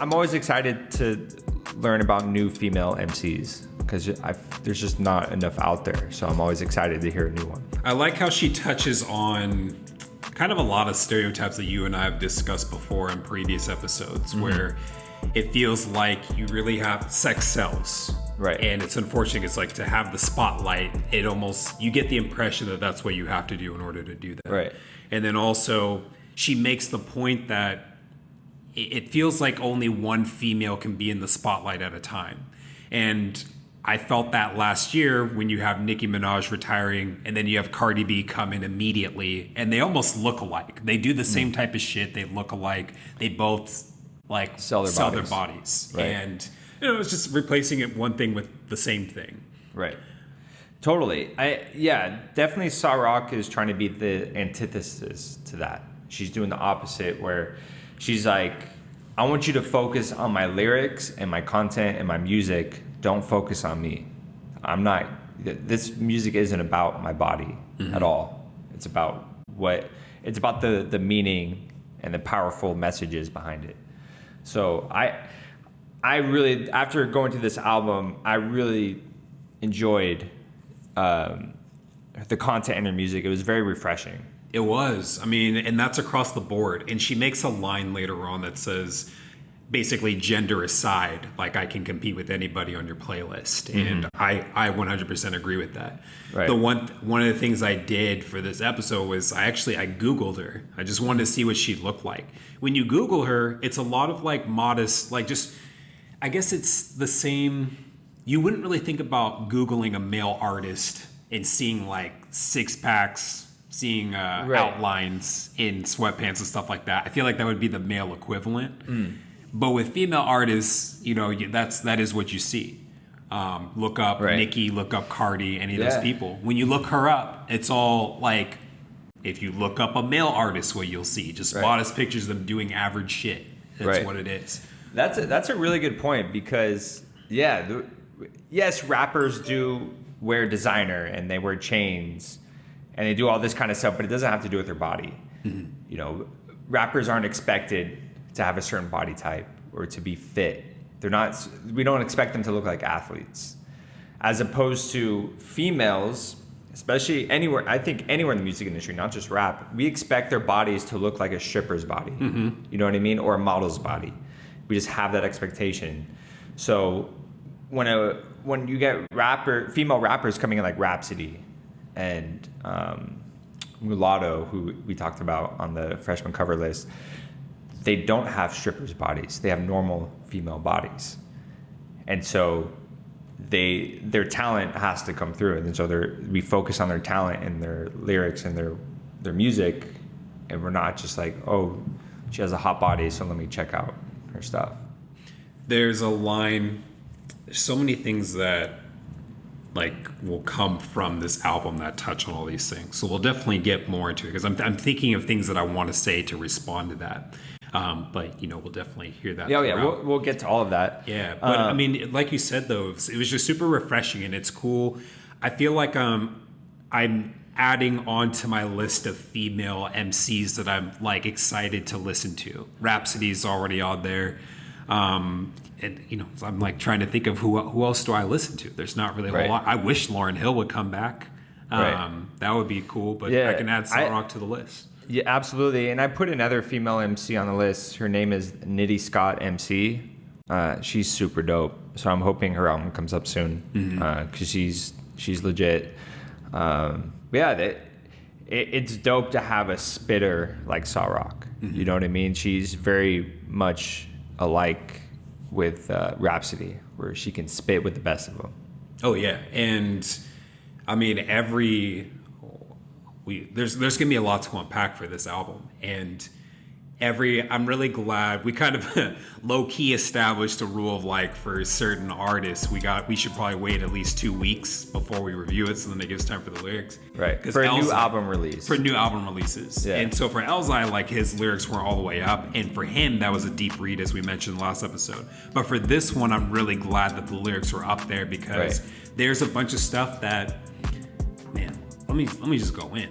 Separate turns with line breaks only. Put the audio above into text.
I'm always excited to learn about new female MCs because there's just not enough out there. So I'm always excited to hear a new one.
I like how she touches on kind of a lot of stereotypes that you and I have discussed before in previous episodes, where it feels like you really have sex sells.
Right.
And it's unfortunate. It's like to have the spotlight, you get the impression that that's what you have to do in order to do that.
Right.
And then also she makes the point that it feels like only one female can be in the spotlight at a time. And I felt that last year when you have Nicki Minaj retiring and then you have Cardi B come in immediately, and they almost look alike. They do the same type of shit. They look alike. They both like sell their bodies.
Right.
And it's just replacing it one thing with the same thing.
Right. Totally. Definitely Sa-Roc is trying to be the antithesis to that. She's doing the opposite, where she's like, I want you to focus on my lyrics and my content and my music. Don't focus on me. This music isn't about my body at all. It's about the meaning and the powerful messages behind it. So I really, after going through this album, I really enjoyed the content in her music. It was very refreshing.
It was. I mean, and that's across the board. And she makes a line later on that says, basically, gender aside, like, I can compete with anybody on your playlist. And I 100% agree with that.
Right.
One of the things I did for this episode was I Googled her. I just wanted to see what she looked like. When you Google her, it's a lot of like modest, like just, I guess it's the same. You wouldn't really think about Googling a male artist and seeing like six packs, seeing outlines in sweatpants and stuff like that. I feel like that would be the male equivalent. But with female artists, that is what you see. Look up Nicki, look up Cardi, any of those people. When you look her up, it's all like, if you look up a male artist, what you'll see, just modest pictures of them doing average shit. That's what it is.
That's a really good point because, yes, rappers do wear designer and they wear chains and they do all this kind of stuff, but it doesn't have to do with their body. Rappers aren't expected to have a certain body type or to be fit. We don't expect them to look like athletes. As opposed to females, especially anywhere in the music industry, not just rap, we expect their bodies to look like a stripper's body. You know what I mean? Or a model's body. We just have that expectation. So when you get female rappers coming in like Rhapsody and Mulatto, who we talked about on the freshman cover list, they don't have strippers' bodies. They have normal female bodies. And so their talent has to come through. And so we focus on their talent and their lyrics and their music. And we're not just like, oh, she has a hot body, so let me check out her stuff. There's
so many things that like will come from this album that touch on all these things. So we'll definitely get more into it because I'm thinking of things that I want to say to respond to that. But we'll definitely hear that.
We'll get to all of that.
Yeah, but I mean, like you said though, it was just super refreshing and it's cool. I feel like I'm adding on to my list of female MCs that I'm like excited to listen to. Rhapsody's already on there. And I'm like trying to think of who else do I listen to. There's not really a whole lot. I wish Lauryn Hill would come back. That would be cool. But I can add Sa-Roc to the list.
Yeah, absolutely. And I put another female MC on the list. Her name is Nitty Scott MC. She's super dope. So I'm hoping her album comes up soon because she's legit. It's dope to have a spitter like Sa-Roc. You know what I mean? She's very much alike with Rhapsody, where she can spit with the best of them.
Oh yeah, and I mean there's gonna be a lot to unpack for this album, and I'm really glad we kind of low-key established a rule of like for certain artists we should probably wait at least 2 weeks before we review it, so then it gives time for the lyrics.
Right. For a new album release.
For new album releases. Yeah. And so for Elzhi, like his lyrics weren't all the way up, and for him that was a deep read as we mentioned last episode. But for this one, I'm really glad that the lyrics were up there because there's a bunch of stuff that, man, let me just go in.